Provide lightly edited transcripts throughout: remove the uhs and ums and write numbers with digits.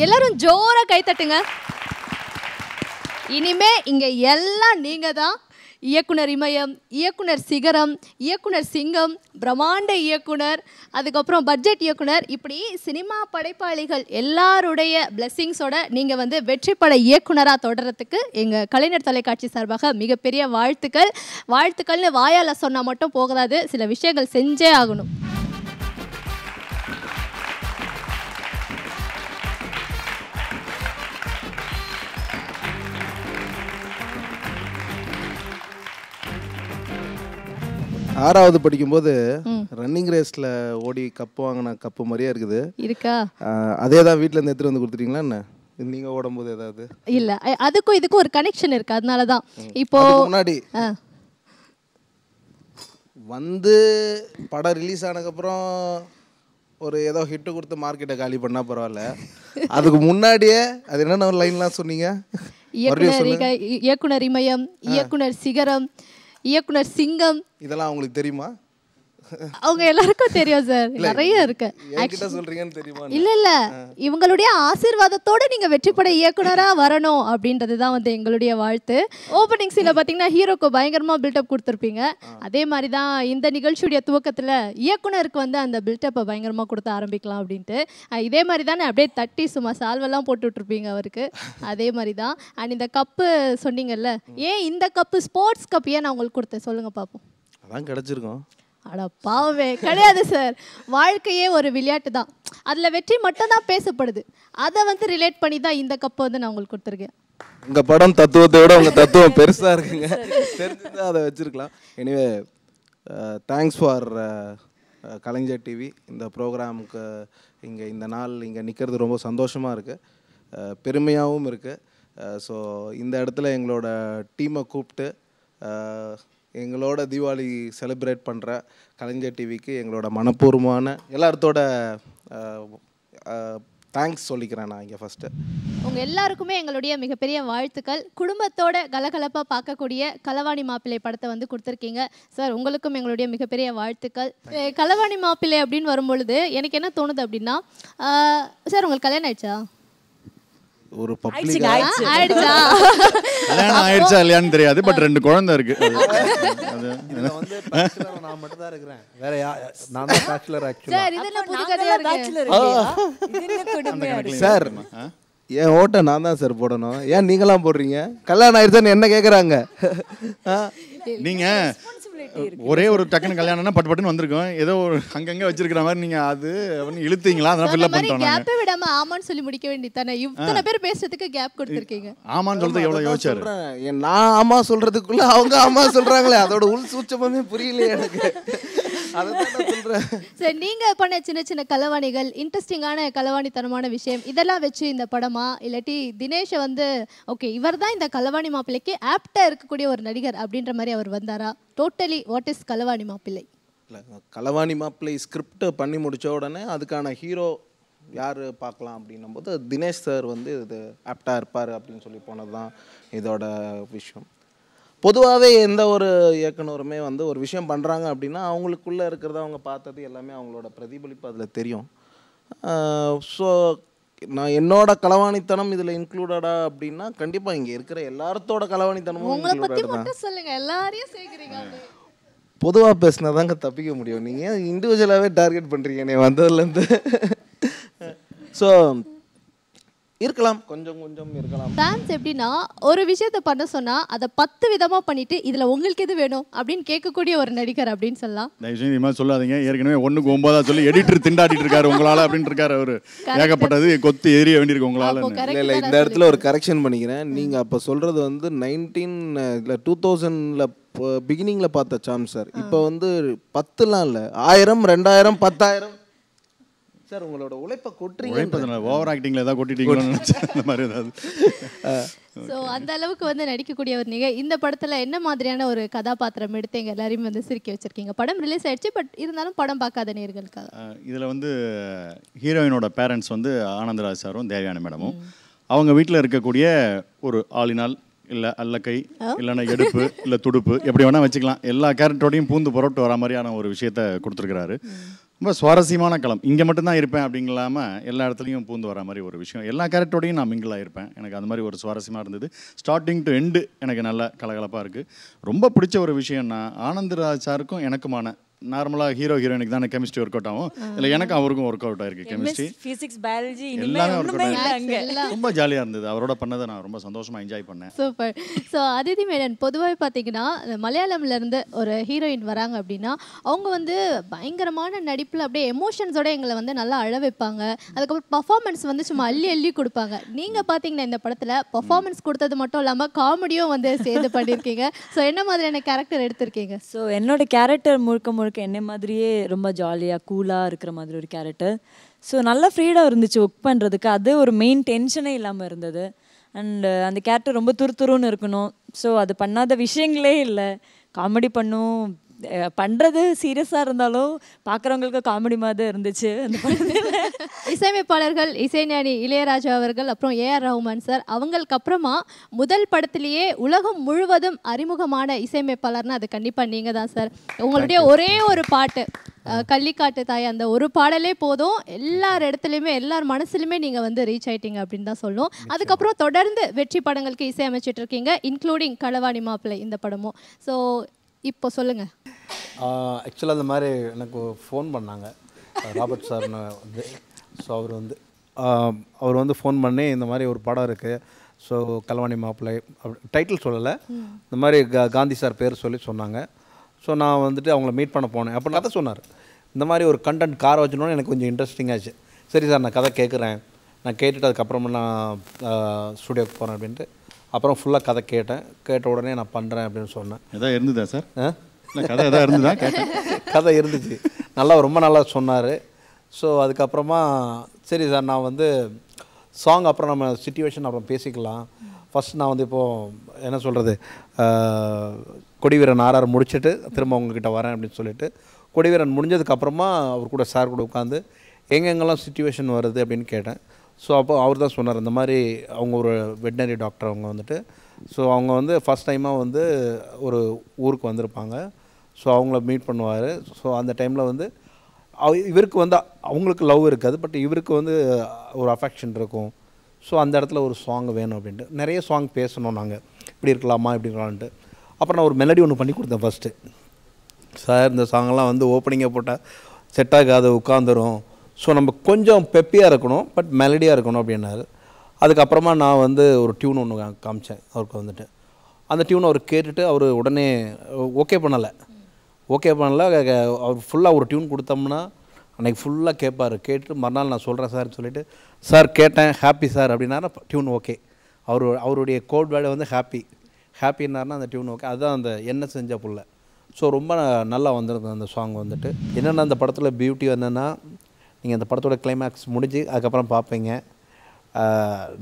எல்லாரும் ஜோரா கை தட்டுங்க. இனிமே இங்க எல்லாம் நீங்க தான். இயக்குனர் இமயம், இயக்குனர் சிகரம், இயக்குனர் சிங்கம், பிரம்மாண்ட இயக்குனர், அதுக்கப்புறம் பட்ஜெட் இயக்குனர், இப்படி சினிமா படைப்பாளிகள் எல்லாருடைய பிளெஸ்ஸிங்ஸோட நீங்கள் வந்து வெற்றி பட இயக்குனராக தொடர்றதுக்கு எங்கள் கலைஞர் தொலைக்காட்சி சார்பாக மிகப்பெரிய வாழ்த்துக்கள். வாழ்த்துக்கள்னு வாயால் சொன்னால் மட்டும் போகாது, சில விஷயங்கள் செஞ்சே ஆகணும். ஆறாவது படிக்கும்போது ரன்னிங் ரேஸ்ல ஓடி கப்பு வாங்கின கப்பு மாதிரியே இருக்குது. இருக்கா? அதே தான் வீட்டில் இருந்து எடுத்துட்டு வந்து கொடுத்துட்டீங்களா என்ன? நீங்க ஓடும்போது ஏதாவது இல்ல, அதுக்கும் இதுக்கும் ஒரு கனெக்ஷன் இருக்கு. அதனால தான் இப்போ முன்னாடி வந்து படம் ரிலீஸ் ஆனதுக்கப்புறம் ஒரு ஏதோ ஹிட்டு கொடுத்து மார்க்கெட்டை காலி பண்ணா பரவாயில்ல, அதுக்கு முன்னாடியே அது என்னென்ன லைன்லாம் சொன்னீங்க? இயக்குனர் இமயம், இயக்குனர் சிகரம், இயக்குனர் சிங்கம், இதெல்லாம் உங்களுக்கு தெரியுமா? அவங்க எல்லாருக்கும் தெரியும் சார், நிறைய இருக்கு. இல்ல இல்ல, இவங்களுடைய ஆசீர்வாதத்தோட நீங்க வெற்றி பட இயக்குனரா வரணும் அப்படின்றதுதான் வந்து எங்களுடைய வாழ்த்து. ஓப்பனிங் சீன்ல பாத்தீங்கன்னா ஹீரோக்கு பயங்கரமா பில்டப் கொடுத்துருப்பீங்க. அதே மாதிரி தான் இந்த நிகழ்ச்சியுடைய துவக்கத்துல இயக்குனருக்கு வந்து அந்த பில்டப்பை பயங்கரமா கொடுத்து ஆரம்பிக்கலாம் அப்படின்ட்டு. இதே மாதிரி தானே அப்படியே தட்டி சும்மா சால்வெல்லாம் போட்டு விட்டுருப்பீங்க அவருக்கு. அதே மாதிரி தான். அண்ட் இந்த கப்பு சொன்னீங்கல்ல, ஏன் இந்த கப்பு ஸ்போர்ட்ஸ் கப் ஏன் நான் உங்களுக்கு கொடுத்தேன் சொல்லுங்க பார்ப்போம். அதான் கிடைச்சிருக்கோம். அட பாவமே, கிடையாது சார். வாழ்க்கையே ஒரு விளையாட்டு தான், அதில் வெற்றி மட்டும் தான் பேசப்படுது. அதை வந்து ரிலேட் பண்ணி தான் இந்த கப்பை வந்து நான் உங்களுக்கு கொடுத்துருக்கேன். உங்க படம் தத்துவத்தை விட உங்க தத்துவம் பெருசா இருக்குங்க, தெரிஞ்சுதான் அதை வச்சிருக்கலாம். Anyway thanks for Kalaignar TV. இந்த ப்ரோக்ராமுக்கு இங்கே இந்த நாள் இங்கே நிற்கிறது ரொம்ப சந்தோஷமாக இருக்குது, பெருமையாகவும் இருக்குது. ஸோ இந்த இடத்துல எங்களோட டீமை கூப்பிட்டு எங்களோட தீபாவளி செலிப்ரேட் பண்ணுற கலைஞர் டிவிக்கு எங்களோட மனப்பூர்வமான எல்லாத்தோட தேங்க்ஸ் சொல்லிக்கிறேன் நான் இங்கே ஃபஸ்ட்டு. உங்கள் எல்லாருக்குமே எங்களுடைய மிகப்பெரிய வாழ்த்துக்கள். குடும்பத்தோட கலகலப்பாக பார்க்கக்கூடிய களவாணி மாப்பிள்ளை படத்தை வந்து கொடுத்துருக்கீங்க சார், உங்களுக்கும் எங்களுடைய மிகப்பெரிய வாழ்த்துக்கள். களவாணி மாப்பிள்ளை அப்படின்னு வரும்பொழுது எனக்கு என்ன தோணுது அப்படின்னா, சார் உங்களுக்கு கல்யாணம் ஆயிடுச்சா? ஒரு பப்ளிக் ஆயிடுச்சா? கல்யாணம் ஆயிடுச்சா இல்லையான்னு தெரியாது, பட் 2 குழந்தை இருக்கு. நான் மட்டும் தான் இருக்கிறேன், வேற நான் தான் பேச்சுலர். சார் இதெல்லாம் புது கதையா இருக்கு சார். ஏன் ஓட்ட நான் தான் சார் போடணும், ஏன் நீங்களாம் போடுறீங்க? கல்யாணம் ஆயிடுச்சான்னு என்ன கேட்குறாங்க? நீங்க ஒரே ஒரு டக்குன்னு கல்யாணம்னா பட்டு பட்டுன்னு வந்திருக்கோம், ஏதோ ஒரு அங்கங்க வச்சிருக்கிற மாதிரி நீங்க அது இழுத்தீங்களா? அதெல்லாம் ஃபில் பண்ணிட்டோம். கேப்பே விடாம ஆமான்னு சொல்லி முடிக்க வேண்டியதானே. இத்தனை பேர் பேசுறதுக்கு கேப் கொடுத்திருக்கீங்க. ஆமான்னு சொல்றது எவ்வளவு யோசிச்சாரு. நான் ஆமா சொல்றதுக்குள்ள அவங்க ஆமா சொல்றாங்களே, அதோட உள் சூட்சமே புரியல எனக்கு. சரி, நீங்க பண்ண சின்ன சின்ன களவாணிகள், இன்ட்ரெஸ்டிங்கான களவாணித்தனமான விஷயம், இதெல்லாம் வச்சு இந்த படமா இல்லாட்டி தினேஷை வந்து ஓகே இவர் தான் இந்த களவாணி மாப்பிள்ளைக்கு ஆப்டா இருக்கக்கூடிய ஒரு நடிகர் அப்படின்ற மாதிரி அவர் வந்தாரா? டோட்டலி வாட் இஸ் களவாணி மாப்பிள்ளை? களவாணி மாப்பிள்ளை ஸ்கிரிப்ட் பண்ணி முடிச்ச உடனே அதுக்கான ஹீரோ யார் பார்க்கலாம் அப்படின்னும் போது தினேஷ் சார் வந்து இது ஆப்டாக இருப்பார் அப்படின்னு சொல்லி போனது தான் இதோட விஷயம். பொதுவாகவே எந்த ஒரு இயக்குனருமே வந்து ஒரு விஷயம் பண்ணுறாங்க அப்படின்னா அவங்களுக்குள்ளே இருக்கிறத அவங்க பார்த்தது எல்லாமே அவங்களோட பிரதிபலிப்பு அதில் தெரியும். ஸோ நான் என்னோட களவாணித்தனம் இதில் இன்க்ளூடடா அப்படின்னா கண்டிப்பாக இங்கே இருக்கிற எல்லாத்தோட களவாணித்தனமும் இன்க்ளூடட் தான். சொல்லுங்க, எல்லாரையும் சேர்க்குறீங்க. பொதுவாக பேசினா தாங்க தப்பிக்க முடியும், நீங்கள் இண்டிவிஜுவலாகவே டார்கெட் பண்ணுறீங்க நீ வந்ததுலேருந்து. ஸோ இருக்கலாம், கொஞ்சம் கொஞ்சம் இருக்கலாம். ஃபேன்ஸ் எப்படின்னா ஒரு விஷயத்தை பண்ண சொன்னால் அதை 10 விதமாக பண்ணிட்டு இதில் உங்களுக்கு எது வேணும் அப்படின்னு கேட்கக்கூடிய ஒரு நடிகர் அப்படின்னு சொல்லலாம். தயவுசெய்து இது மாதிரி சொல்லாதீங்க, ஏற்கனவே 1க்கு 9 சொல்லி எடிட்டர் திண்டாடிட்டு இருக்காரு உங்களால் அப்படின்னு இருக்காரு அவர். ஏகப்பட்டது கொத்து எரிய வேண்டியிருக்கு உங்களால். இல்லை இந்த இடத்துல ஒரு கரெக்ஷன் பண்ணிக்கிறேன். நீங்கள் அப்போ சொல்கிறது வந்து 2000 பிகினிங்கில் பார்த்த சாம் சார். இப்போ வந்து 10லாம் இல்லை, 1000 2000 10,000 சார். உங்களோட உழைப்பை கொட்டுறீங்க, ஓவர் ஆக்டிங்ல ஏதாவது கொட்டிட்டீங்களோன்னு நினைச்சேன், அந்த மாதிரி ஏதாவது. ஸோ அந்த அளவுக்கு வந்து நடிக்கக்கூடிய ஒரு இந்த படத்தில் என்ன மாதிரியான ஒரு கதாபாத்திரம் எடுத்து எங்கள் எல்லாரையும் வந்து சிரிக்க வச்சிருக்கீங்க? படம் ரிலீஸ் ஆயிடுச்சு, பட் இருந்தாலும் படம் பார்க்காத நேயர்களுக்காக. இதில் வந்து ஹீரோயினோட பேரண்ட்ஸ் வந்து ஆனந்தராஜ் சாரும் தேவயானி மேடமும் அவங்க வீட்டில் இருக்கக்கூடிய ஒரு ஆளினால் இல்லை அல்லக்கை இல்லைன்னா எடுப்பு இல்லை துடுப்பு எப்படி வேணால் வச்சுக்கலாம், எல்லா கேரக்டரோடையும் பூந்து புறப்பட்டு வர மாதிரியான ஒரு விஷயத்த கொடுத்துருக்கிறாரு. ரொம்ப சுவாரஸ்யமான களம். இங்கே மட்டும்தான் இருப்பேன் அப்படிங்கலாமல் எல்லா இடத்துலையும் பூந்து வர மாதிரி ஒரு விஷயம். எல்லா கேரக்டரோடையும் நான் மிங்கிளாக இருப்பேன். எனக்கு அந்த மாதிரி ஒரு சுவாரஸ்யமாக இருந்தது. ஸ்டார்டிங் டு எண்டு எனக்கு நல்லா கலகலப்பாக இருக்குது. ரொம்ப பிடிச்ச ஒரு விஷயம்னா ஆனந்தராஜ் சாருக்கும் எனக்குமான நார்மலாக ஹீரோ ஹீரோயினுக்கு தானே கெமிஸ்ட்ரி ஒர்க் அவுட் ஆகும். இல்லை எனக்கு அவருக்கும் ஒர்க் அவுட் ஆயிருக்கு கெமிஸ்ட்ரி, ஃபிசிக்ஸ், பயாலஜி எல்லாமே ஒர்க் அவுட் ஆயிருக்கு. ரொம்ப ஜாலியாக இருந்தது. அவரோட பண்ணதை நான் ரொம்ப சந்தோஷமாக என்ஜாய் பண்ணேன். சூப்பர். ஸோ அதிதி மேனன் பொதுவாக பார்த்தீங்கன்னா மலையாளம்லேருந்து ஒரு ஹீரோயின் வராங்க அப்படின்னா அவங்க வந்து பயங்கரமான நடிப்பில் அப்படியே எமோஷன்ஸோட எங்களை வந்து நல்லா அழ வைப்பாங்க. அதுக்கப்புறம் பர்ஃபார்மன்ஸ் வந்து சும்மா அள்ளி அள்ளி கொடுப்பாங்க. நீங்கள் பார்த்தீங்கன்னா இந்த படத்தில் பர்ஃபார்மன்ஸ் கொடுத்தது மட்டும் இல்லாமல் காமெடியும் வந்து சேர்ந்து பண்ணியிருக்கீங்க. ஸோ என்ன மாதிரியான கேரக்டர் எடுத்திருக்கீங்க? ஸோ என்னோட கேரக்டர் முழுக்க என்ன மாதிரியே ரொம்ப ஜாலியாக கூலாக இருக்கிற மாதிரி ஒரு கேரக்டர். ஸோ நல்லா ஃப்ரீடாக இருந்துச்சு ஒர்க் பண்ணுறதுக்கு. அது ஒரு மெயின் டென்ஷனே இல்லாமல் இருந்தது. அண்ட் அந்த கேரக்டர் ரொம்ப துருத்துருன்னு இருக்கணும். ஸோ அது பண்ணாத விஷயங்களே இல்லை. காமெடி பண்ணுறது சீரியஸாக இருந்தாலும் பார்க்குறவங்களுக்கு காமெடி மாதிரி இருந்துச்சு அந்த படத்தில். இசையமைப்பாளர்கள் இசைஞானி இளையராஜா அவர்கள், அப்புறம் ஏஆர் ரஹ்மான் சார், அவங்களுக்கு அப்புறமா முதல் படத்திலேயே உலகம் முழுவதும் அறிமுகமான இசையமைப்பாளர்னா அது கண்டிப்பாக நீங்கள் தான் சார். உங்களுடைய ஒரே ஒரு பாட்டு கள்ளிக்காட்டு தாய், அந்த ஒரு பாடலே போதும் எல்லார் இடத்துலையுமே எல்லார் மனசுலையுமே நீங்கள் வந்து ரீச் ஆயிட்டீங்க அப்படின்னு தான் சொல்லணும். அதுக்கப்புறம் தொடர்ந்து வெற்றி படங்களுக்கு இசையமைச்சிட்டு இருக்கீங்க, இன்க்ளூடிங் களவாணி மாப்பிள்ளை இந்த படமும். ஸோ இப்போ சொல்லுங்கள். ஆக்சுவலாக அந்த மாதிரி எனக்கு ஃபோன் பண்ணாங்க ராபர்ட் சார்னு வந்து. ஸோ அவர் வந்து ஃபோன் பண்ணி இந்த மாதிரி ஒரு படம் இருக்குது, ஸோ களவாணி மாப்பிள்ளை டைட்டில் சொல்லலை, இந்த மாதிரி காந்தி சார் பேர் சொன்னாங்க. ஸோ நான் வந்துட்டு அவங்கள மீட் பண்ண போனேன். அப்போ கதை சொன்னார், இந்த மாதிரி ஒரு கண்டென்ட் காரை வச்சுனோன்னு எனக்கு கொஞ்சம் இன்ட்ரெஸ்டிங்காச்சு. சரி சார் நான் கதை கேட்குறேன், நான் கேட்டுட்டு அதுக்கப்புறமா நான் ஸ்டூடியோக்கு போகிறேன் அப்படின்ட்டு அப்புறம் ஃபுல்லாக கதை கேட்ட உடனே நான் பண்ணுறேன் அப்படின்னு சொன்னேன். எதாவது இருந்ததா சார்? கதை எதாவது இருந்ததா? கேட்டேன். கதை இருந்துச்சு, ரொம்ப நல்லா சொன்னார். ஸோ அதுக்கப்புறமா சரி சார் நான் வந்து சாங் அப்புறம் நம்ம சிச்சுவேஷன் அப்புறம் பேசிக்கலாம், ஃபஸ்ட் நான் வந்து இப்போது என்ன சொல்கிறது கொடிவீரன் ஆர்ஆர் முடிச்சுட்டு திரும்ப உங்ககிட்ட வரேன் அப்படின்னு சொல்லிட்டு கொடிவீரன் முடிஞ்சதுக்கப்புறமா அவர் கூட சார் கூட உட்காந்து எங்கெங்கெல்லாம் சிச்சுவேஷன் வருது அப்படின்னு கேட்டேன். ஸோ அப்போ அவர் தான் சொன்னார், இந்த மாதிரி அவங்க ஒரு வெட்னரி டாக்டர் அவங்க வந்துட்டு. ஸோ அவங்க வந்து ஃபஸ்ட் டைமாக வந்து ஒரு ஊருக்கு வந்திருப்பாங்க. ஸோ அவங்கள மீட் பண்ணுவார். ஸோ அந்த டைமில் வந்து இவருக்கு வந்து அவங்களுக்கு லவ் இருக்காது, பட் இவருக்கு வந்து ஒரு அஃபெக்ஷன் இருக்கும். ஸோ அந்த இடத்துல ஒரு சாங் வேணும் அப்படின்ட்டு நிறைய சாங் பேசணும் நாங்கள், இப்படி இருக்கலாமா இப்படி இருக்கலான்ட்டு. அப்புறம் நான் ஒரு மெலடி ஒன்று பண்ணி கொடுத்தேன் ஃபஸ்ட்டு. சார் இந்த சாங்கெல்லாம் வந்து ஓப்பனிங்கை போட்டால் செட் ஆகாது, உட்காந்துரும், ஸோ நம்ம கொஞ்சம் பெப்பியாக இருக்கணும் பட் மெலடியாக இருக்கணும் அப்படின்னாரு. அதுக்கப்புறமா நான் வந்து ஒரு டியூன் ஒன்று காமிச்சேன் அவருக்கு வந்துட்டு. அந்த டியூன் அவர் கேட்டுட்டு அவர் உடனே ஓகே பண்ணலை. அவர் ஃபுல்லாக ஒரு டியூன் கொடுத்தோம்னா அன்றைக்கி ஃபுல்லாக கேட்பார். கேட்டுட்டு மறுநாள் நான் சொல்கிறேன் சார்னு சொல்லிவிட்டு சார் கேட்டேன் ஹாப்பி சார் அப்படின்னாரா டியூன் ஓகே. அவருடைய கோட் வேர்டு வந்து ஹாப்பின்னாருன்னா அந்த டியூன் ஓகே. அதுதான் அந்த என்ன செஞ்ச புள்ள. ஸோ ரொம்ப நல்லா வந்திருந்தது அந்த சாங் வந்துட்டு. என்னென்னா அந்த படத்தில் பியூட்டி என்னென்னா நீங்கள் அந்த படத்தோட கிளைமேக்ஸ் முடிஞ்சு அதுக்கப்புறம் பார்ப்பீங்க,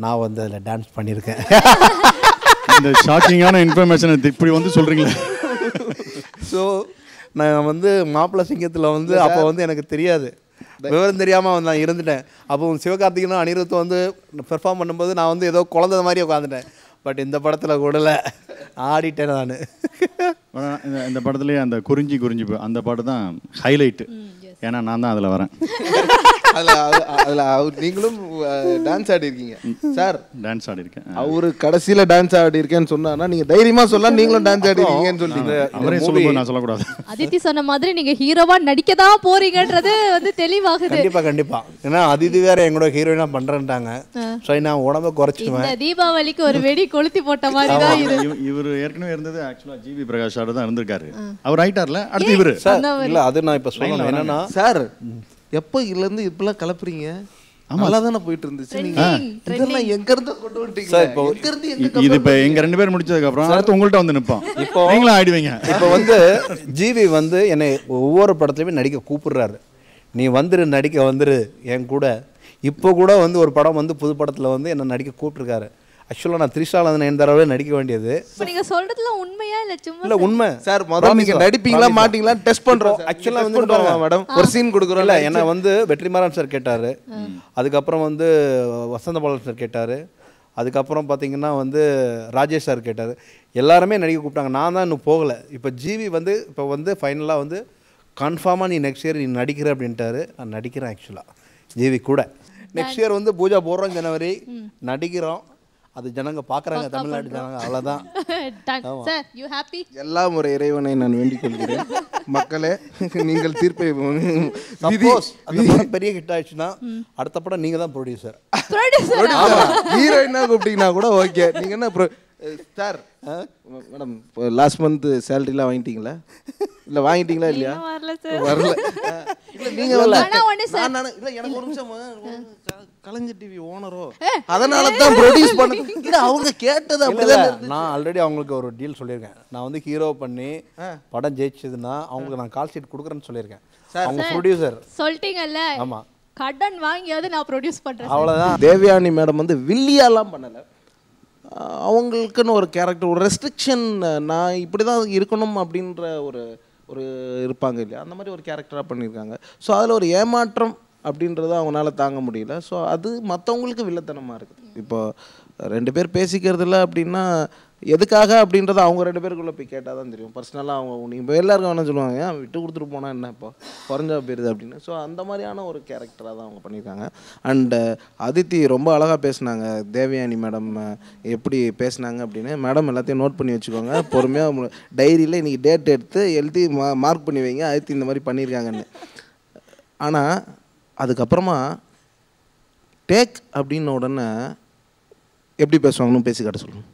நான் வந்து அதில் டான்ஸ் பண்ணியிருக்கேன். இந்த ஷாக்கிங்கான இன்ஃபர்மேஷன் இப்படி வந்து சொல்கிறீங்களே. ஸோ நான் வந்து மாப்பிள்ளை சிங்கத்தில் வந்து அப்போ வந்து எனக்கு தெரியாது, விவரம் தெரியாமல் நான் இருந்துட்டேன். அப்போ சிவகார்த்திகனும் அனிருத்தும் வந்து பெர்ஃபார்ம் பண்ணும்போது நான் வந்து ஏதோ குழந்தை மாதிரி உட்காந்துட்டேன். பட் இந்த படத்தில் கூடல ஆடிட்டேன் நான். இந்த படத்துலேயே அந்த குறிஞ்சி அந்த பாட்டு தான் ஹைலைட்டு. ஏன்னா நான் தான் அதில் வரேன். அதில் நீங்களும் டான்ஸ் ஆடி இருக்கீங்க சார்? டான்ஸ் ஆடி இருக்கேன். அவரு கடைசியில் டான்ஸ் ஆடி இருக்கேன்னு சொன்னா நீங்கள் தைரியமாக சொல்லலாம் நீங்களும் டான்ஸ் ஆடி இருக்கீங்கன்னு சொல்லிங்க. அவரே சொல்லும்போது நான் சொல்லக்கூடாது. அதித்தி சொன்ன மாதிரி நீங்கள் ஹீரோவா நடிக்க தான் போறீங்கன்றது வந்து தெளிவாகுது. கண்டிப்பாக. ஏன்னா அதிதி வேற எங்களோட ஹீரோயினா பண்ணுறேன்ட்டாங்க. ஸோ நான் உடம்பை குறைச்சிடுவேன். தீபாவளிக்கு ஒரு வெடி கொளுத்தி போட்ட மாதிரி தான் இது. இவர் ஏற்கனவே இருந்தது ஆக்சுவலாக ஜிவி பிரகாஷ் சார் தான் இருந்திருக்காரு. அவர் ஆயிட்டார்ல, அடுத்து இவர் சார். இல்லை அது நான் இப்போ சொல்லணும் என்னன்னா சார் எப்போ இதுலேருந்து இப்பெல்லாம் கலப்புறீங்க? நல்லா தானே போயிட்டு இருந்துச்சு. இதெல்லாம் எங்க இருந்து கொண்டு வந்துட்டீங்க? இது இப்போ எங்க 2 பேர் முடிச்சதுக்கு அப்புறம் அடுத்து உங்கள்கிட்ட வந்து நிற்போம். இப்போ நீங்களும் ஆயிடுவீங்க. இப்போ வந்து ஜிவி வந்து என்னை ஒவ்வொரு படத்துலையுமே நடிக்க கூப்பிடுறாரு, நீ வந்துரு நடிக்க வந்துரு என் கூட. இப்போ கூட வந்து ஒரு படம் வந்து புது படத்தில் வந்து என்னை நடிக்க கூப்பிட்டுருக்காரு. ஆக்சுவலாக நான் திரிஷால என் தடவை நடிக்க வேண்டியது. நீங்க சொல்றதுல உண்மையா இல்ல சும்மா? இல்ல உண்மை சார். முதல்ல நீங்க நடிப்பீங்களா மாட்டீங்களா டெஸ்ட் பண்றோம். ஆக்சுவலாக வந்து மேடம் ஒரு சீன் கொடுக்குறோம். இல்லை என்ன வந்து வெற்றிமாறன் சார் கேட்டார், அதுக்கப்புறம் வந்து வசந்த பாலன் சார் கேட்டார், அதுக்கப்புறம் பார்த்தீங்கன்னா வந்து ராஜேஷ் சார் கேட்டார். எல்லாருமே நடிக்க கூப்பிட்டாங்க, நான் தான் இன்னும் போகலை. இப்போ ஜிவி வந்து இப்போ வந்து ஃபைனலாக வந்து கன்ஃபார்மாக நீ நெக்ஸ்ட் இயர் நீ நடிக்கிற அப்படின்ட்டாரு. நான் நடிக்கிறேன் ஆக்சுவலாக ஜேவி கூட. நெக்ஸ்ட் இயர் வந்து பூஜா போடுறோம் ஜனவரி, நடிக்கிறோம். அது ஜனங்க பார்க்குறாங்க, தமிழ்நாட்டு ஜனங்க, அவ்வளோதான். Sir you happy? எல்லாம் ஒரு இறைவனை நான் வேண்டிக் கொள்கிறேன். மக்களே நீங்கள் தீர்ப்பை சப்போஸ் அந்த படம் பெரிய ஹிட் ஆயிடுச்சுன்னா அடுத்த படம் நீங்கள் தான் ப்ரொடியூசர். ஹீரோயினாக கூப்பிட்டீங்கன்னா கூட ஓகே. நீங்கள் என்ன சார் மேடம் லாஸ்ட் மந்த் சேலரிலாம் வாங்கிட்டீங்களா? இல்லை வாங்கிட்டீங்களா இல்லையா? வரல. இல்லை நீங்கள் இல்லை எனக்கு ஒரு நிமிஷம் கலைஞர் டிவி ஓனரோ அதனால தான் ப்ரொடியூஸ் பண்ண. இல்லை அவங்க கேட்டது அப்படிதான். நான் ஆல்ரெடி அவங்களுக்கு ஒரு டீல் சொல்லியிருக்கேன். நான் வந்து ஹீரோ பண்ணி படம் ஜெயிச்சதுன்னா அவங்களுக்கு நான் கால் ஷீட் கொடுக்குறேன்னு சொல்லியிருக்கேன். அவங்க ப்ரொடியூசர் சொல்லிட்டீங்கல்ல. ஆமாம், கடன் வாங்கியாவது நான் ப்ரொடியூஸ் பண்ணுறேன். அவ்வளோதான். தேவயானி மேடம் வந்து வில்லியாலாம் பண்ணலை. அவங்களுக்குன்னு ஒரு கேரக்டர், ஒரு ரெஸ்ட்ரிக்ஷன், நான் இப்படி தான் இருக்கணும் அப்படின்ற ஒரு ஒரு இருப்பாங்க இல்லையா, அந்த மாதிரி ஒரு கேரக்டராக பண்ணியிருக்காங்க. ஸோ அதில் ஒரு ஏமாற்றம் அப்படின்றத அவங்களால தாங்க முடியல. ஸோ அது மற்றவங்களுக்கு வில்லத்தனமாக இருக்குது. இப்போ 2 பேர் பேசிக்கிறதில்ல அப்படின்னா எதுக்காக அப்படின்றத அவங்க 2 பேருக்குள்ளே போய் கேட்டால் தான் தெரியும். பர்சனலாக அவங்க நீங்கள் எல்லாருக்கும் வேணால் சொல்லுவாங்க, ஏன் விட்டு கொடுத்துட்டு போனால் என்ன இப்போ குறைஞ்சா போயிருது அப்படின்னு. ஸோ அந்த மாதிரியான ஒரு கேரக்டராக தான் அவங்க பண்ணியிருக்காங்க. அண்டு அதித்தி ரொம்ப அழகாக பேசினாங்க. தேவயானி மேடம் எப்படி பேசினாங்க அப்படின்னு மேடம் எல்லாத்தையும் நோட் பண்ணி வச்சுக்கோங்க. பொறுமையாக டைரியில் இன்றைக்கி டேட் எடுத்து எழுதி மார்க் பண்ணி வைங்க, அதித்தி இந்த மாதிரி பண்ணியிருக்காங்கன்னு. ஆனால் அதுக்கப்புறமா டேக் அப்படின்ன உடனே எப்படி பேசுவாங்கன்னு பேசி காட்ட சொல்லணும்.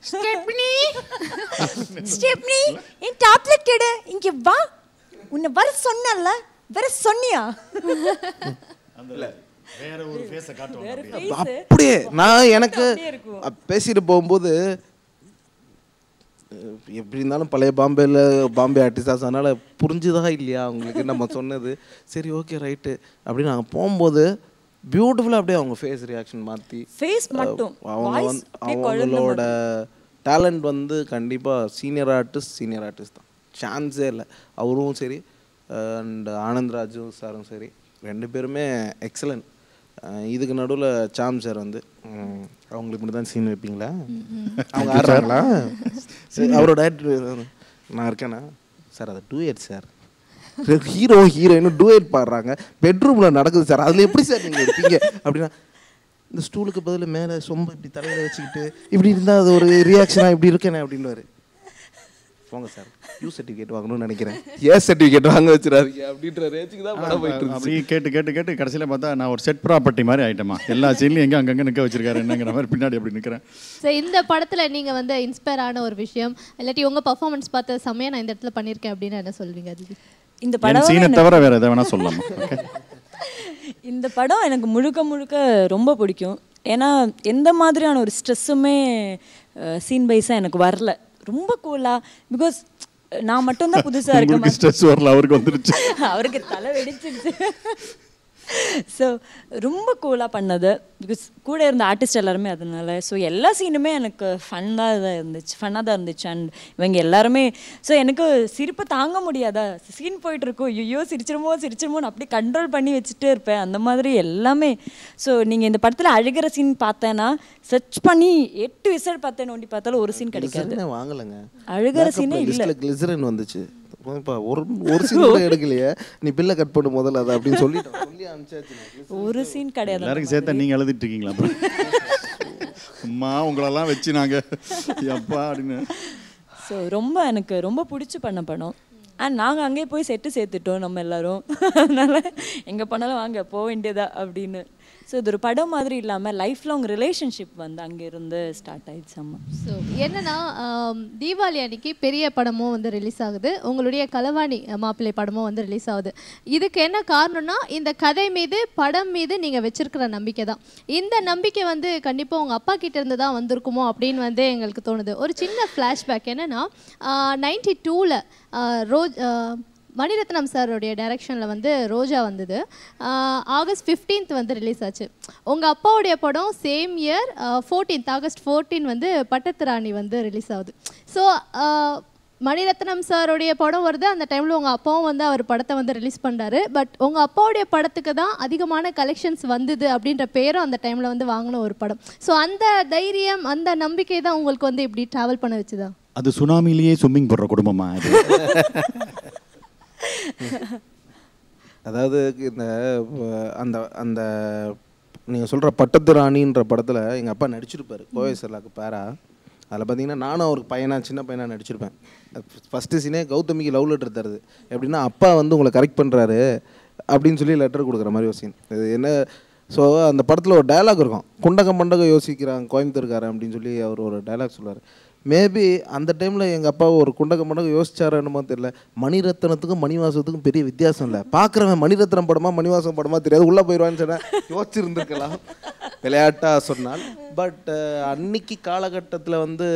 ஸ்டெப்னி ஸ்டெப்னி என் டாப்லெட் எடு, இங்க வா. உன்னை வர சொன்னல, வர சொன்னியா? வேற ஒரு ஃபேஸை காட்டுவாங்க. அப்படியே நான் எனக்கு பேசிட்டு போகும்போது எப்படி இருந்தாலும் பழைய பாம்பே ஆர்டிஸ்டாஸ், அதனால் புரிஞ்சுதா இல்லையா அவங்களுக்கு நம்ம சொன்னது. சரி ஓகே ரைட்டு அப்படின்னு நாங்கள் போகும்போது பியூட்டிஃபுல்லாக அப்படியே அவங்க ஃபேஸ் ரியாக்ஷன் மாற்றி அவங்களோட டேலண்ட் வந்து கண்டிப்பாக சீனியர் ஆர்டிஸ்ட் தான், சான்ஸே இல்லை. அவரும் சரி அண்ட் ஆனந்த்ராஜும் சாரும் சரி 2 பேருமே எக்ஸலண்ட். இதுக்கு நடுவில் சாம் சார் வந்து அவங்களுக்கு மட்டும் தான் சீன் வைப்பீங்களா? அவங்க ஆடுறாங்களா? அவரோட நான் இருக்கேனா சார்? அது duet sir, hero heroine duet பாடுறாங்க, பெட்ரூமில் நடக்குது சார், அதில் எப்படி சார் நீங்கள் இருப்பீங்க அப்படின்னா, இந்த ஸ்டூலுக்கு பதில் மேலே சொம்ப இப்படி தலையில் வச்சுக்கிட்டு இப்படி இருந்தால் அது ஒரு ரியாக்ஷனாக இப்படி இருக்கேனே அப்படின்னுவாரு. போங்க சார், யூ சர்டிஃபிகேட் வாங்கணும்னு நினைக்கிறேன், ஏ சர்டிஃபிகேட் வாங்க வச்சுறாதீங்க அப்படின்ற ரேஞ்சுக்கு தான் படம் போயிட்டு இருக்கு. அப்படி கேட்டு கடைசியில் பார்த்தா நான் ஒரு செட் ப்ராப்பர்ட்டி மாதிரி ஆகிட்டேமா. எல்லா சீன்லையும் எங்கே அங்கங்கே நிற்க வச்சிருக்காரு என்னங்கிற மாதிரி பின்னாடி அப்படி நிற்கிறேன். ஸோ இந்த படத்தில் நீங்கள் வந்து இன்ஸ்பயர் ஆன ஒரு விஷயம் இல்லாட்டி உங்கள் பர்ஃபார்மன்ஸ் பார்த்த சமயம் நான் இந்த இடத்துல பண்ணியிருக்கேன் அப்படின்னு என்ன சொல்வீங்க? அது இந்த படம் சீனை தவிர வேறு எதை வேணால் சொல்லலாமா? இந்த படம் எனக்கு முழுக்க ரொம்ப பிடிக்கும். ஏன்னா எந்த மாதிரியான ஒரு ஸ்ட்ரெஸ்ஸுமே சீன் பைஸாக எனக்கு வரல. ரொம்ப கூலாக, பிகாஸ் நான் மட்டும்தான் புதுசாக இருக்கேன். ஸ்ட்ரெஸ் வரல, அவருக்கு வந்துருச்சு, அவருக்கு தலை வெடிச்சிருச்சு. ஸோ ரொம்ப கூலாக பண்ணது, பிகாஸ் கூட இருந்த ஆர்டிஸ்ட் எல்லாருமே அதனால. ஸோ எல்லா சீனுமே எனக்கு ஃபன்னாக தான் இருந்துச்சு. அண்ட் இவங்க எல்லாருமே, ஸோ எனக்கு சிரிப்பை தாங்க முடியாதா, சீன் போயிட்டுருக்கோம், ஐயோ சிரிச்சிருமோன்னு அப்படியே கண்ட்ரோல் பண்ணி வச்சுட்டே இருப்பேன், அந்த மாதிரி எல்லாமே. ஸோ நீங்கள் இந்த படத்தில் அழுகிற சீன் பார்த்தேன்னா சர்ச் பண்ணி 8 விசில் பார்த்தேன், நோண்டி பார்த்தாலும் ஒரு சீன் கிடைக்காது. வாங்கலைங்க, அழுகிற சீனே இல்லை. கிளிசரின் வந்துச்சு, ஒரு சீன் கூட எடுக்கலையே, நீ பில்லை கட் பண்ணு முதல்ல அதை அப்படின்னு சொல்லி அனுப்பிச்சாச்சு. ஒரு சீன் கிடையாது. எல்லாருக்கும் சேர்த்தா நீங்கள் எழுதிட்டு இருக்கீங்களா அம்மா உங்களெல்லாம் வச்சு நாங்கள் அப்பா அப்படின்னு. ஸோ எனக்கு ரொம்ப பிடிச்சி பண்ண படம். அண்ட் நாங்கள் அங்கேயே போய் சேர்த்துட்டோம் நம்ம எல்லாரும், அதனால் எங்கே பண்ணாலும் வாங்க போக வேண்டியதா அப்படின்னு. ஸோ இது ஒரு படம் மாதிரி இல்லாமல் லைஃப் லாங் ரிலேஷன்ஷிப் வந்து அங்கேருந்து ஸ்டார்ட் ஆயிடுச்சு. அம்மா ஸோ என்னன்னா தீபாவளி அன்னைக்கு பெரிய படமும் வந்து ரிலீஸ் ஆகுது, உங்களுடைய களவாணி மாப்பிள்ளை படமும் வந்து ரிலீஸ் ஆகுது. இதுக்கு என்ன காரணம்னா இந்த கதை மீது படம் மீது நீங்கள் வச்சிருக்கிற நம்பிக்கை தான். இந்த நம்பிக்கை வந்து கண்டிப்பாக உங்கள் அப்பா கிட்ட இருந்து தான் வந்திருக்குமோ அப்படின்னு வந்து எங்களுக்கு தோணுது. ஒரு சின்ன ஃப்ளாஷ்பேக் என்னென்னா 92 மணிரத்னம் சாரோடைய டைரக்ஷனில் வந்து ரோஜா வந்தது. ஆகஸ்ட் 15 வந்து ரிலீஸ் ஆச்சு. உங்கள் அப்பாவுடைய படம் சேம் இயர் 14 ஆகஸ்ட் 14 வந்து பட்டத்து ராணி வந்து ரிலீஸ் ஆகுது. ஸோ மணிரத்னம் சாரோடைய படம் வருது, அந்த டைமில் உங்கள் அப்பாவும் வந்து அவர் படத்தை வந்து ரிலீஸ் பண்ணுறாரு. பட் உங்கள் அப்பாவுடைய படத்துக்கு தான் அதிகமான கலெக்ஷன்ஸ் வந்தது அப்படின்ற பேரும் அந்த டைமில் வந்து வாங்கின ஒரு படம். ஸோ அந்த தைரியம் அந்த நம்பிக்கை தான் உங்களுக்கு வந்து இப்படி ட்ராவல் பண்ண வச்சுதா? அது சுனாமிலேயே ஸ்விம்மிங் போடுற குடும்பமா இது? அதாவது இந்த அந்த அந்த நீங்கள் சொல்கிற பட்டத்து ராணின்ற படத்தில் எங்கள் அப்பா நடிச்சிருப்பார் கோவை சர்லாக்கு பேரா. அதில் பார்த்தீங்கன்னா நானும் அவருக்கு சின்ன பையனாக நடிச்சிருப்பேன். ஃபஸ்ட்டு சீனே கௌதமிக்கு லவ் லெட்டர் தருது. எப்படின்னா அப்பா வந்து உங்களை கரெக்ட் பண்ணுறாரு அப்படின்னு சொல்லி லெட்டர் கொடுக்குற மாதிரி ஒரு சீன். இது என்ன, ஸோ அந்த படத்தில் ஒரு டைலாக் இருக்கும், குண்டகம் மண்டகம் யோசிக்கிறாங்க கோயம்புத்தூர்காரன் அப்படின்னு சொல்லி அவர் ஒரு டைலாக் சொல்லுவார். மேபி அந்த டைமில் எங்கள் அப்பா ஒரு குண்டகம் மண்டகம் யோசிச்சாருன்னு தெரியல. மணிரத்னத்துக்கும் மணிவாசத்துக்கும் பெரிய வித்தியாசம் இல்லை. பார்க்குறவன் மணிரத்னம் படமா மணிவாசம் படமா தெரியாது, உள்ளே போயிடுவான்னு சொன்னால் யோசிச்சுருந்துருக்கலாம் விளையாட்டாக சொன்னால். பட் அன்னைக்கு காலகட்டத்தில் வந்து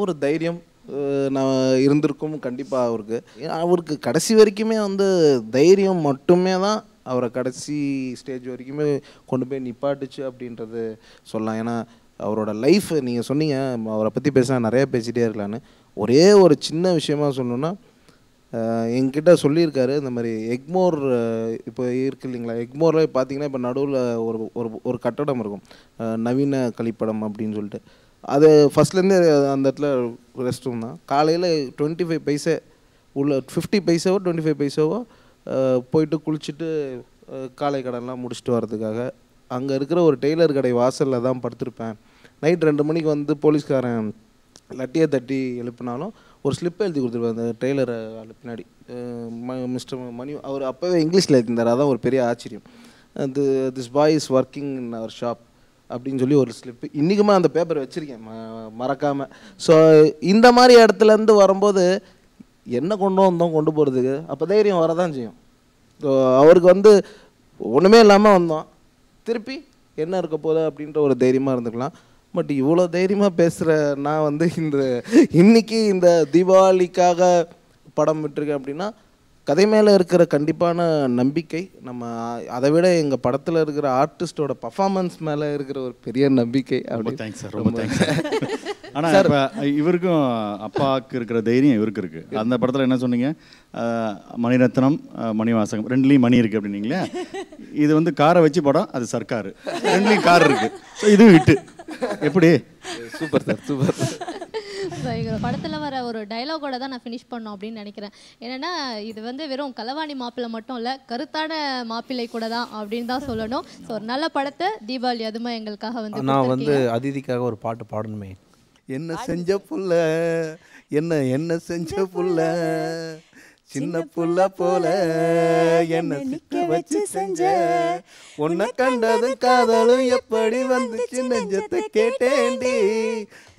ஒரு தைரியம் நான் இருந்திருக்கும் கண்டிப்பாக அவருக்கு கடைசி வரைக்குமே வந்து தைரியம் மட்டுமே தான் அவரை கடைசி ஸ்டேஜ் வரைக்குமே கொண்டு போய் நிப்பாட்டுச்சு அப்படின்றது சொல்லலாம். ஏன்னா அவரோட லைஃப் நீங்கள் சொன்னீங்க, அவரை பற்றி பேசினா நிறைய பேசிகிட்டே இருக்கலான்னு. ஒரே ஒரு சின்ன விஷயமா சொல்லணுன்னா, என்கிட்ட சொல்லியிருக்காரு இந்த மாதிரி எக்மோர் இப்போ இருக்குது இல்லைங்களா, எக்மோரில் பார்த்தீங்கன்னா இப்போ நடுவில் ஒரு கட்டடம் இருக்கும், நவீன கழிப்படம் அப்படின்னு சொல்லிட்டு. அது ஃபஸ்ட்லேருந்தே அந்த இடத்துல ரெஸ்ட் ரூம் தான். காலையில் 25 பைசே உள்ள 50 பைசாவோ 25 பைசாவோ போயிட்டு குளிச்சுட்டு காலை கடன்லாம் முடிச்சுட்டு வர்றதுக்காக அங்கே இருக்கிற ஒரு டெய்லர் கடை வாசலில் தான் படுத்திருப்பேன். நைட் 2 மணிக்கு வந்து போலீஸ்காரன் லட்டியை தட்டி எழுப்பினாலும் ஒரு ஸ்லிப்பை எழுதி கொடுத்துருப்பேன் அந்த டெய்லரை பின்னாடி. மிஸ்டர் மணி அவர் அப்போவே இங்கிலீஷில் எழுதியிருந்தார். அதான் ஒரு பெரிய ஆச்சரியம். This boy is working in our shop அப்படின்னு சொல்லி ஒரு ஸ்லிப்பு இன்றைக்குமே அந்த பேப்பர் வச்சுருக்கேன் மறக்காமல். ஸோ இந்த மாதிரி இடத்துலேருந்து வரும்போது என்ன கொண்டு போகிறதுக்கு அப்போ தைரியம் வரதான் செய்யும். ஸோ அவருக்கு வந்து ஒன்றுமே இல்லாமல் வந்தோம், திருப்பி என்ன இருக்க போகுது அப்படின்ற ஒரு தைரியமாக இருந்துக்கலாம். பட் இவ்வளோ தைரியமாக பேசுகிற நான் வந்து இன்னைக்கு இந்த தீபாவளிக்காக படம் விட்டுருக்கேன் அப்படின்னா கதை மேலே இருக்கிற கண்டிப்பான நம்பிக்கை, நம்ம அதை விட எங்கள் படத்தில் இருக்கிற ஆர்டிஸ்டோட பர்ஃபார்மன்ஸ் மேலே இருக்கிற ஒரு பெரிய நம்பிக்கை. ரொம்ப தேங்க்ஸ் சார், ரொம்ப தேங்க்ஸ். ஆனால் இப்போ இவருக்கும் அப்பாவுக்கு இருக்கிற தைரியம் இவருக்கு இருக்குது. அந்த படத்தில் என்ன சொன்னீங்க, மணிரத்னம் மணிவாசகம் ரெண்டுலேயும் மணி இருக்குது அப்படின்னீங்களே. இது வந்து காரை வச்சு படம், அது சர்க்கார், ரெண்டுலேயும் கார் இருக்குது. ஸோ இதுவும் விட்டு எப்படி? Super sir, super. படத்தில் வர ஒரு டைலாகோட தான் நான் ஃபினிஷ் பண்ணோம் அப்படின்னு நினைக்கிறேன். என்னென்னா இது வந்து வெறும் களவாணி மாப்பிள்ளை மட்டும் இல்லை, கருத்தான மாப்பிள்ளை கூட தான் அப்படின்னு தான் சொல்லணும். ஸோ ஒரு நல்ல படத்தை தீபாவளி அதுமா எங்களுக்காக வந்து நான் வந்து அதிதிக்காக ஒரு பாட்டு பாடணுமே. என்ன செஞ்ச புள்ள, என்ன செஞ்ச புள்ள, சின்ன புள்ள போல என்ன சிக்க வச்சு செஞ்ச, உன்னை கண்டதும் காதலும் எப்படி வந்துச்சு நெஞ்சத்தை கேட்டேண்டி,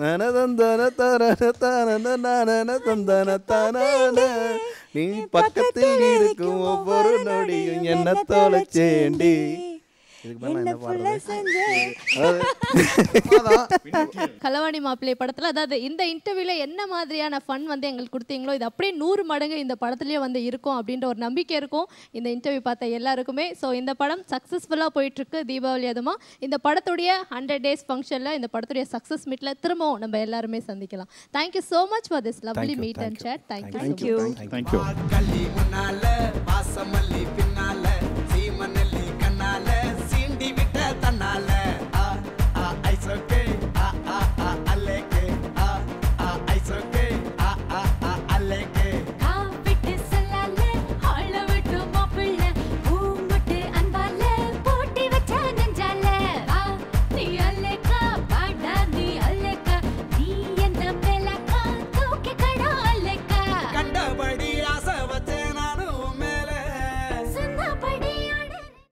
நனதந்தன தரண தானன நானன தந்தன தானான, நீ பக்கத்தில் இருக்கும் ஒவ்வொரு நொடியும் என்ன தொலைச்சேண்டி. களவாணி மாப்பிள்ளை படத்துல, அதாவது இந்த இன்டர்வியூல என்ன மாதிரியான ஃபன் வந்து எங்களுக்கு கொடுத்தீங்களோ இது அப்படியே 100 மடங்கு இந்த படத்துலயே வந்து இருக்கும் அப்படின்ற ஒரு நம்பிக்கை இருக்கும் இந்த இன்டர்வியூ பார்த்த எல்லாருக்குமே. ஸோ இந்த படம் சக்ஸஸ்ஃபுல்லாக போயிட்டு இருக்கு தீபாவளி அதுமா. இந்த படத்துடைய 100 days ஃபங்க்ஷன்ல, இந்த படத்துடைய சக்ஸஸ் மீட்ல திரும்பவும் நம்ம எல்லாருமே சந்திக்கலாம். Thank you so much for this lovely meet and chat. Thank you.